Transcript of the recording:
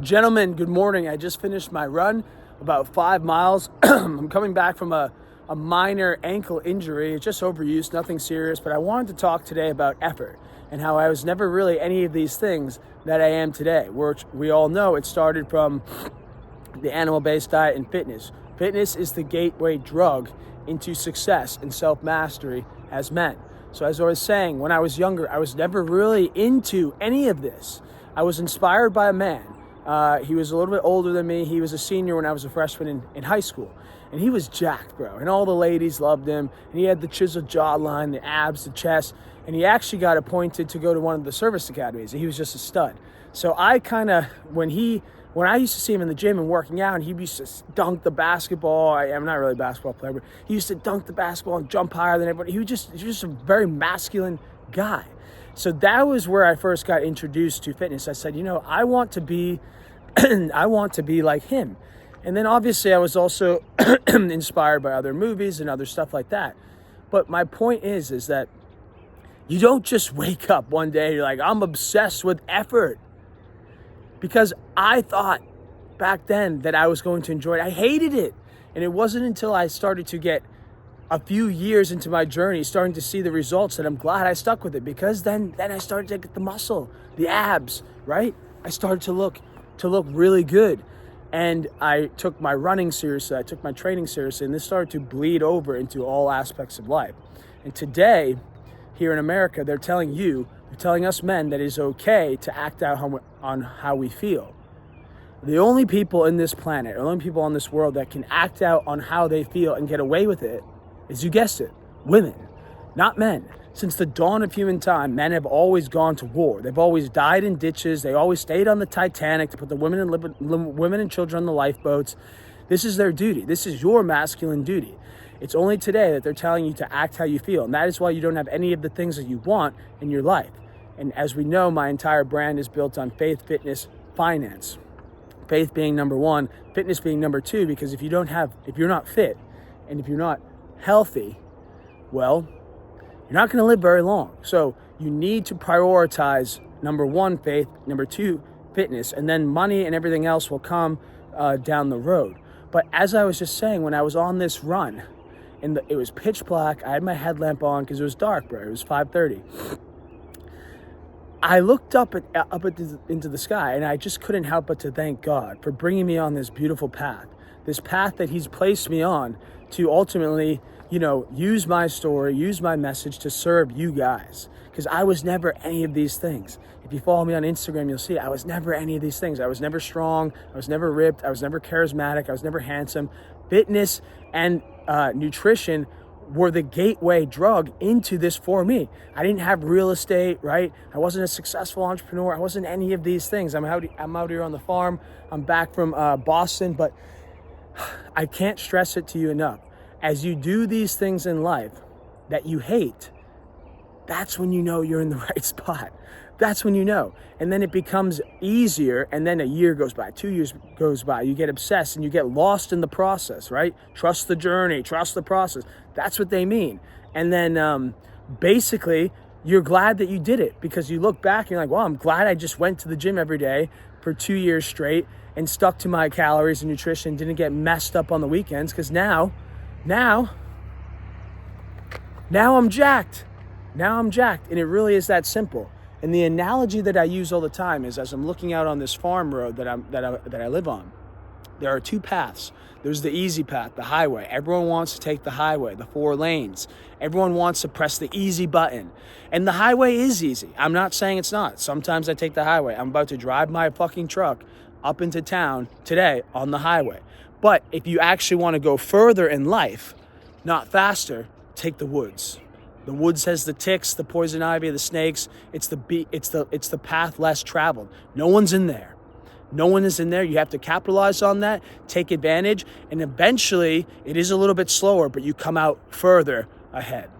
Gentlemen, good morning. I just finished my run, about 5 miles. I'm coming back from a minor ankle injury. It's just overuse, nothing serious, but I wanted to talk today about effort and how I was never really any of these things that I am today. Which we all know it started from the animal-based diet and fitness. Fitness is the gateway drug into success and self-mastery as men. So as I was saying, when I was younger, I was never really into any of this. I was inspired by a man. He was a little bit older than me. He was a senior when I was a freshman in high school. And he was jacked, bro. And all the ladies loved him. And he had the chiseled jawline, the abs, the chest. And he actually got appointed to go to one of the service academies. He was just a stud. So I kind of, when I used to see him in the gym and working out, and he used to dunk the basketball. I'm not really a basketball player, but he used to dunk the basketball and jump higher than everybody. He was just a very masculine guy. So that was where I first got introduced to fitness. I said, I want to be like him. And then obviously I was also inspired by other movies and other stuff like that. But my point is that you don't just wake up one day, you're like, I'm obsessed with effort. Because I thought back then that I was going to enjoy it. I hated it. And it wasn't until I started to get a few years into my journey, starting to see the results, that I'm glad I stuck with it, because then I started to get the muscle, the abs, right? I started to look really good. And I took my running seriously, I took my training seriously, and this started to bleed over into all aspects of life. And today, here in America, they're telling us men that it's okay to act out on how we feel. The only people in this planet, the only people on this world that can act out on how they feel and get away with it is, you guessed it, women, not men. Since the dawn of human time, men have always gone to war. They've always died in ditches. They always stayed on the Titanic to put the women and children on the lifeboats. This is their duty. This is your masculine duty. It's only today that they're telling you to act how you feel. And that is why you don't have any of the things that you want in your life. And as we know, my entire brand is built on faith, fitness, finance. Faith being number one, fitness being number two, because if you're not fit and if you're not healthy, well, you're not going to live very long. So you need to prioritize number one, faith, number two, fitness, and then money and everything else will come down the road. But as I was just saying, when I was on this run, it was pitch black, I had my headlamp on because it was dark, bro. It was 5:30. I looked into the sky, and I just couldn't help but to thank God for bringing me on this beautiful path that He's placed me on to ultimately, use my story, use my message to serve you guys. Because I was never any of these things. If you follow me on Instagram, you'll see I was never any of these things. I was never strong. I was never ripped. I was never charismatic. I was never handsome. Fitness and nutrition were the gateway drug into this for me. I didn't have real estate, right? I wasn't a successful entrepreneur. I wasn't any of these things. I'm out here on the farm. I'm back from Boston, but I can't stress it to you enough. As you do these things in life that you hate, that's when you know you're in the right spot. That's when you know. And then it becomes easier, and then a year goes by, 2 years goes by, you get obsessed and you get lost in the process, right? Trust the journey, trust the process. That's what they mean. And then basically, you're glad that you did it, because you look back and you're like, well, I'm glad I just went to the gym every day for 2 years straight and stuck to my calories and nutrition, didn't get messed up on the weekends, because now I'm jacked. Now I'm jacked, and it really is that simple. And the analogy that I use all the time is, as I'm looking out on this farm road that I live on, there are two paths. There's the easy path, the highway. Everyone wants to take the highway, the 4 lanes. Everyone wants to press the easy button. And the highway is easy. I'm not saying it's not. Sometimes I take the highway. I'm about to drive my fucking truck up into town today on the highway. But if you actually want to go further in life, not faster, take the woods. The woods has the ticks, the poison ivy, the snakes. It's the path less traveled. No one's in there. No one is in there. You have to capitalize on that, take advantage, and eventually it is a little bit slower, but you come out further ahead.